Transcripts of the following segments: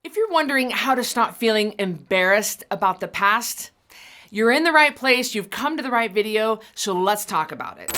If you're wondering how to stop feeling embarrassed about the past, you're in the right place, you've come to the right video, so let's talk about it.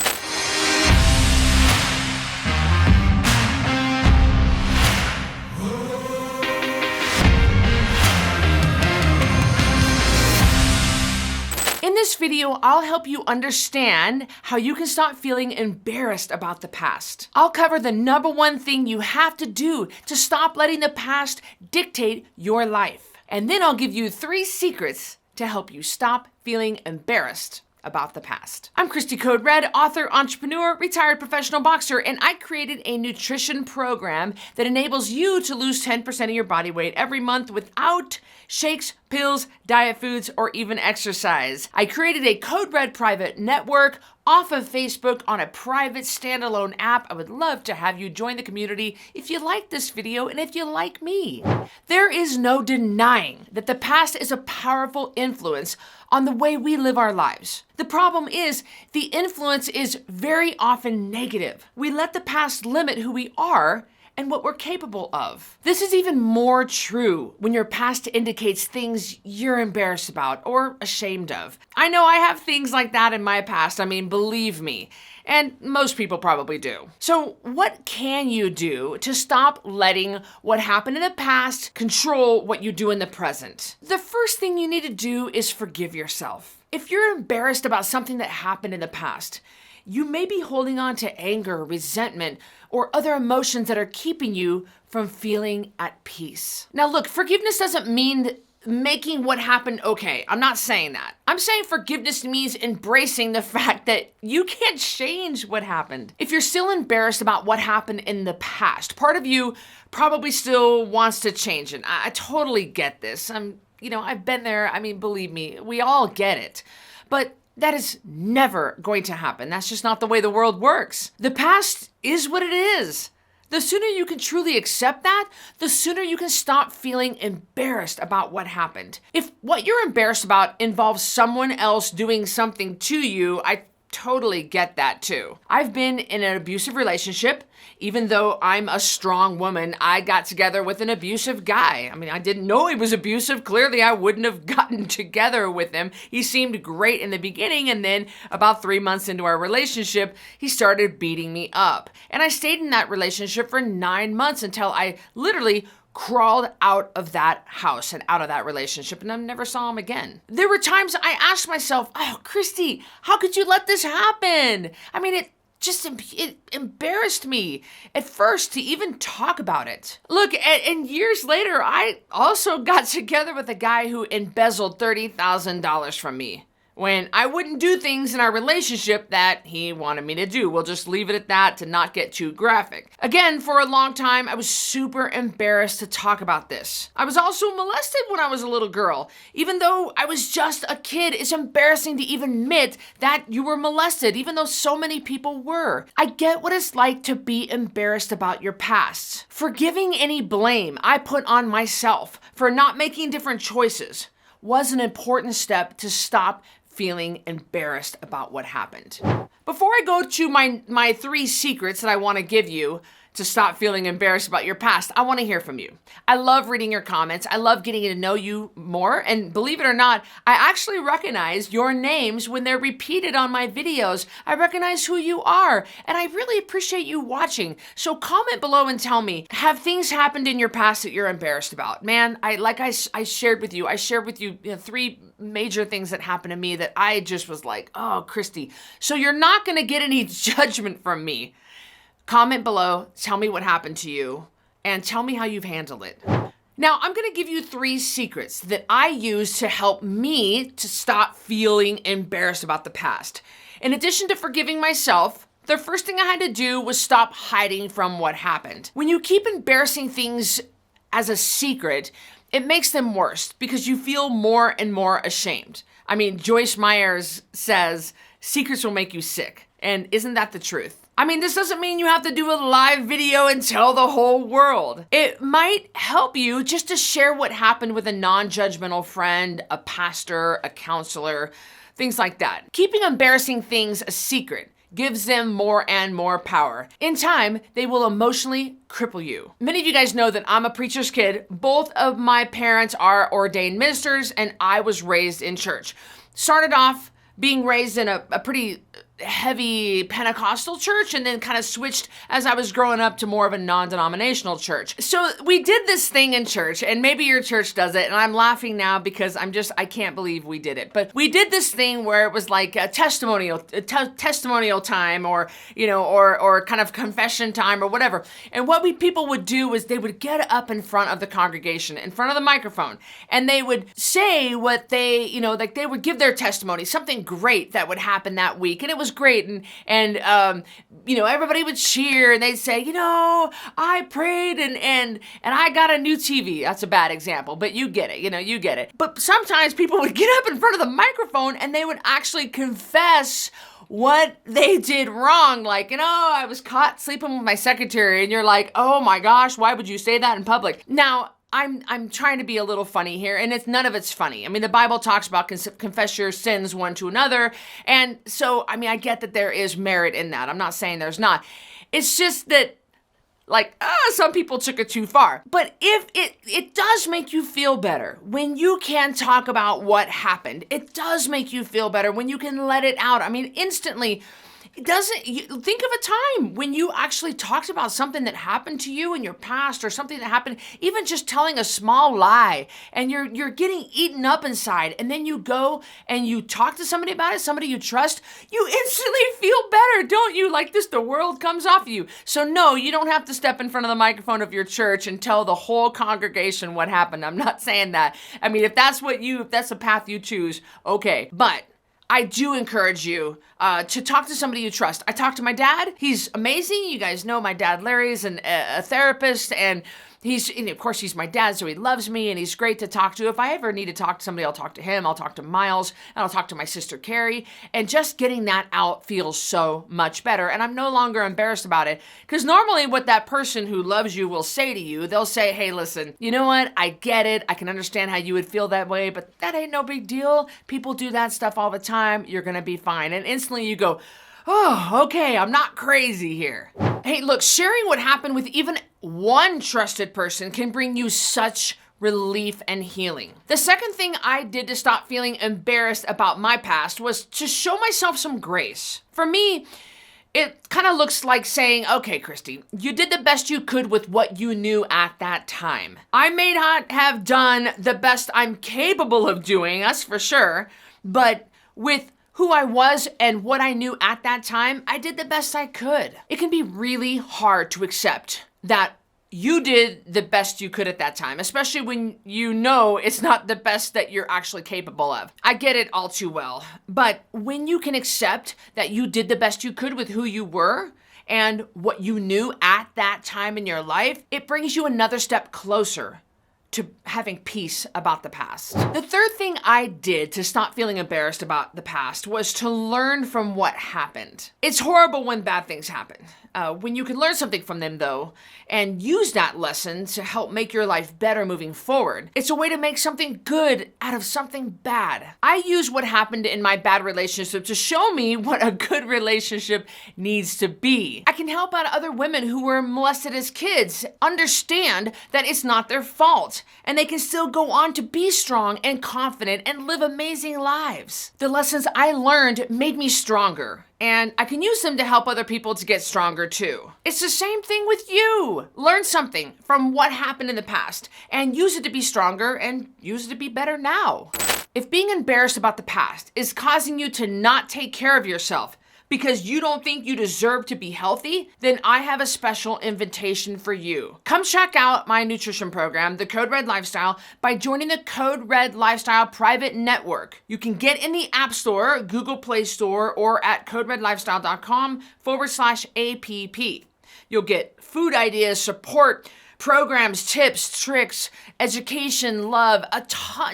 In this video, I'll help you understand how you can stop feeling embarrassed about the past. I'll cover the number one thing you have to do to stop letting the past dictate your life. And then I'll give you 3 secrets to help you stop feeling embarrassed about the past. I'm Christy Code Red, author, entrepreneur, retired professional boxer, and I created a nutrition program that enables you to lose 10% of your body weight every month without shakes, pills, diet foods, or even exercise. I created a Code Red private network off of Facebook on a private standalone app. I would love to have you join the community if you like this video and if you like me. There is no denying that the past is a powerful influence on the way we live our lives. The problem is the influence is very often negative. We let the past limit who we are and what we're capable of. This is even more true when your past indicates things you're embarrassed about or ashamed of. I know I have things like that in my past, believe me, and most people probably do. So what can you do to stop letting what happened in the past control what you do in the present? The first thing you need to do is forgive yourself. If you're embarrassed about something that happened in the past, you may be holding on to anger, resentment, or other emotions that are keeping you from feeling at peace. Now look, forgiveness doesn't mean making what happened okay. I'm not saying that. I'm saying forgiveness means embracing the fact that you can't change what happened. If you're still embarrassed about what happened in the past, part of you probably still wants to change it. I totally get this. I've been there. Believe me, we all get it. But that is never going to happen. That's just not the way the world works. The past is what it is. The sooner you can truly accept that, the sooner you can stop feeling embarrassed about what happened. If what you're embarrassed about involves someone else doing something to you, I totally get that too. I've been in an abusive relationship. Even though I'm a strong woman, I got together with an abusive guy. I didn't know he was abusive. Clearly, I wouldn't have gotten together with him. He seemed great in the beginning, and then about 3 months into our relationship, he started beating me up. And I stayed in that relationship for 9 months until I literally crawled out of that house and out of that relationship, and I never saw him again. There were times I asked myself, oh, Christy, how could you let this happen? It embarrassed me at first to even talk about it. Look, and years later, I also got together with a guy who embezzled $30,000 from me when I wouldn't do things in our relationship that he wanted me to do. We'll just leave it at that to not get too graphic. Again, for a long time, I was super embarrassed to talk about this. I was also molested when I was a little girl. Even though I was just a kid, it's embarrassing to even admit that you were molested, even though so many people were. I get what it's like to be embarrassed about your past. Forgiving any blame I put on myself for not making different choices was an important step to stop feeling embarrassed about what happened. Before I go to my 3 secrets that I want to give you to stop feeling embarrassed about your past, I want to hear from you. I love reading your comments. I love getting to know you more. And believe it or not, I actually recognize your names when they're repeated on my videos. I recognize who you are, and I really appreciate you watching. So comment below and tell me, have things happened in your past that you're embarrassed about? Man, I shared with you 3 major things that happened to me that I just was like, oh, Christy. So you're not going to get any judgment from me. Comment below, tell me what happened to you, and tell me how you've handled it. Now, I'm gonna give you 3 secrets that I use to help me to stop feeling embarrassed about the past. In addition to forgiving myself, the first thing I had to do was stop hiding from what happened. When you keep embarrassing things as a secret, it makes them worse because you feel more and more ashamed. Joyce Myers says, secrets will make you sick. And isn't that the truth? This doesn't mean you have to do a live video and tell the whole world. It might help you just to share what happened with a non-judgmental friend, a pastor, a counselor, things like that. Keeping embarrassing things a secret gives them more and more power. In time, they will emotionally cripple you. Many of you guys know that I'm a preacher's kid. Both of my parents are ordained ministers, and I was raised in church. Started off being raised in a pretty heavy Pentecostal church, and then kind of switched as I was growing up to more of a non-denominational church. So we did this thing in church, and maybe your church does it, and I'm laughing now because I can't believe we did it. But we did this thing where it was like a testimonial time, or, you know, or kind of confession time or whatever. And what people would do is they would get up in front of the congregation, in front of the microphone, and they would say what they, you know, like they would give their testimony, something great that would happen that week. And it was great, and you know, everybody would cheer, and they'd say, you know, I prayed and I got a new TV. That's a bad example, but you get it, you know, you get it. But sometimes people would get up in front of the microphone and they would actually confess what they did wrong. Like, you know, I was caught sleeping with my secretary, and you're like, oh my gosh, why would you say that in public? Now, I'm trying to be a little funny here, and none of it's funny. I mean, the Bible talks about confess your sins one to another, and so, I mean, I get that there is merit in that. I'm not saying there's not. It's just that, like, some people took it too far. But if it does make you feel better when you can talk about what happened. It does make you feel better when you can let it out. I mean, instantly. Think of a time when you actually talked about something that happened to you in your past, or something that happened, even just telling a small lie, and you're getting eaten up inside, and then you go and you talk to somebody about it, somebody you trust, you instantly feel better, don't you? Like this, the world comes off of you. So no, you don't have to step in front of the microphone of your church and tell the whole congregation what happened. I'm not saying that. I mean, if that's the path you choose, okay. But I do encourage you to talk to somebody you trust. I talked to my dad. He's amazing. You guys know my dad, Larry, is a therapist, and of course, he's my dad, so he loves me, and he's great to talk to. If I ever need to talk to somebody, I'll talk to him. I'll talk to Miles, and I'll talk to my sister, Carrie. And just getting that out feels so much better. And I'm no longer embarrassed about it, because normally what that person who loves you will say to you, they'll say, hey, listen, you know what? I get it. I can understand how you would feel that way, but that ain't no big deal. People do that stuff all the time. You're going to be fine. And instantly you go, oh, okay, I'm not crazy here. Hey, look, sharing what happened with even one trusted person can bring you such relief and healing. The second thing I did to stop feeling embarrassed about my past was to show myself some grace. For me, it kind of looks like saying, okay, Christy, you did the best you could with what you knew at that time. I may not have done the best I'm capable of doing, that's for sure, but with who I was and what I knew at that time, I did the best I could. It can be really hard to accept that you did the best you could at that time, especially when you know it's not the best that you're actually capable of. I get it all too well, but when you can accept that you did the best you could with who you were and what you knew at that time in your life, it brings you another step closer to having peace about the past. The third thing I did to stop feeling embarrassed about the past was to learn from what happened. It's horrible when bad things happen. When you can learn something from them, though, and use that lesson to help make your life better moving forward, it's a way to make something good out of something bad. I use what happened in my bad relationship to show me what a good relationship needs to be. I can help out other women who were molested as kids understand that it's not their fault, and they can still go on to be strong and confident and live amazing lives. The lessons I learned made me stronger, and I can use them to help other people to get stronger too. It's the same thing with you. Learn something from what happened in the past and use it to be stronger and use it to be better now. If being embarrassed about the past is causing you to not take care of yourself because you don't think you deserve to be healthy, then I have a special invitation for you. Come check out my nutrition program, the Code Red Lifestyle, by joining the Code Red Lifestyle private network. You can get in the App Store, Google Play Store, or at coderedlifestyle.com/app. You'll get food ideas, support, programs, tips, tricks, education, love,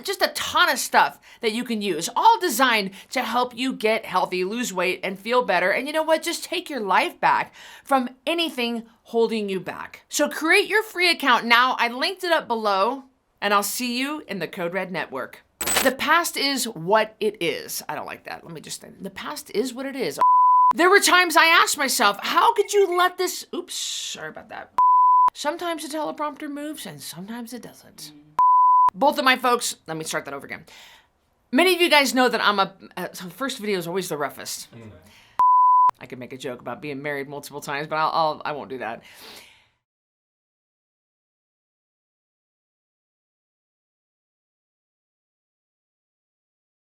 just a ton of stuff that you can use, all designed to help you get healthy, lose weight, and feel better. And you know what? Just take your life back from anything holding you back. So create your free account now. I linked it up below, and I'll see you in the Code Red Network. The past is what it is. I don't like that. Let me just think. The past is what it is. There were times I asked myself, how could you let this, oops, sorry about that. Sometimes the teleprompter moves and sometimes it doesn't. Both of my folks, let me start that over again. Many of you guys know that so the first video is always the roughest. I could make a joke about being married multiple times, but I won't do that.